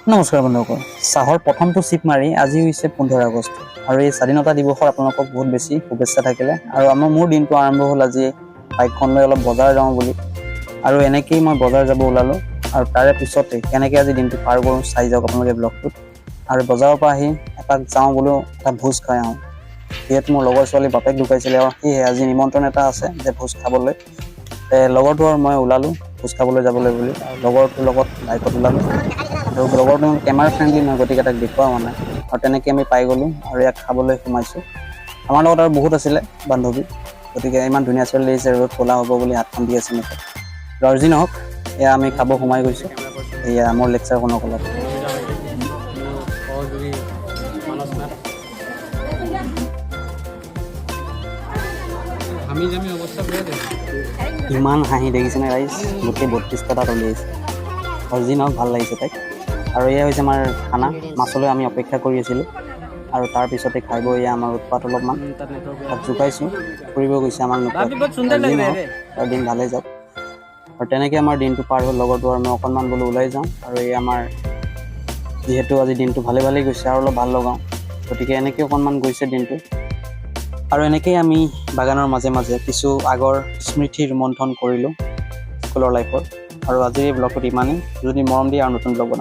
নমস্কাৰ বন্ধুসকল, চাহৰ প্ৰথমটো চিপ মাৰি আজি হৈছে 15 আগষ্ট আৰু এই স্বাধীনতা দিৱসৰ আপোনালোকক বহুত বেছি শুভেচ্ছা থাকিলে। আৰু মোৰ দিনটো আৰম্ভ হ'ল আজি বাইকখন লৈ অলপ বজাৰ যাওঁ বুলি, আৰু এনেকেই মই বজাৰ যাব ওলালোঁ। আৰু তাৰে পিছতে কেনেকৈ আজি দিনটো পাৰ কৰোঁ চাই যাওক আপোনালোকে ব্লগটোত। আৰু বজাৰৰ পৰা আহি এপাক যাওঁ বোলো এটা ভোজ খাই আহোঁ, যিহেতু মোৰ লগৰ ছোৱালী বাপেক ঢুকাইছিলে আৰু সেয়েহে আজি নিমন্ত্ৰণ এটা আছে যে ভোজ খাবলৈ। লগৰটো আৰু মই ওলালোঁ ভোজ খাবলৈ যাবলৈ বুলি, আৰু লগৰটোৰ লগত বাইকত ওলালোঁ। আৰু লগৰটো কেমেৰা ফ্ৰেণ্ডলি নহয়, গতিকে তাক দেখুওৱা হোৱা নাই। আৰু তেনেকৈ আমি পাই গ'লোঁ আৰু ইয়াক খাবলৈ সোমাইছোঁ। আমাৰ লগত আৰু বহুত আছিলে বান্ধৱী, গতিকে ইমান ধুনীয়া ছোৱালী লাগিছে, ৰ'দ ক'লা হ'ব বুলি হাতখন দি আছে মুখত। যি নহওক, এয়া আমি খাব সোমাই গৈছোঁ। এয়া মোৰ লেকচাৰখনৰ কলত ইমান হাঁহি দেখিছেনে ৰাইজ, গোটেই 32টা তাত উলিয়াইছে। আৰু যি নহওক ভাল লাগিছে তাইক। আৰু এয়া হৈছে আমাৰ খানা, মাছলৈ আমি অপেক্ষা কৰি আছিলোঁ। আৰু তাৰপিছতে খাই বৈ এয়া আমাৰ উৎপাত অলপমান তাত জোকাইছোঁ, ফুৰিব গৈছে আমাক নোপোৱাত। যি নহওক তাৰ দিন ভালেই যাওক। আৰু তেনেকৈ আমাৰ দিনটো পাৰ হ'ল। লগৰটো আৰু মই অকণমান বোলো ওলাই যাওঁ, আৰু এই আমাৰ যিহেতু আজি দিনটো ভালেই গৈছে আৰু অলপ ভাল লগাওঁ, গতিকে এনেকৈ অকণমান গৈছে দিনটো। আৰু এনেকেই আমি বাগানৰ মাজে মাজে কিছু আগৰ স্মৃতি ৰোমন্থন কৰিলোঁ স্কুলৰ লাইফৰ। আৰু আজিৰ এই ব্লগটোত ইমানেই। যদি মৰম দিয়ে আৰু নতুন ব্লগ বনাম।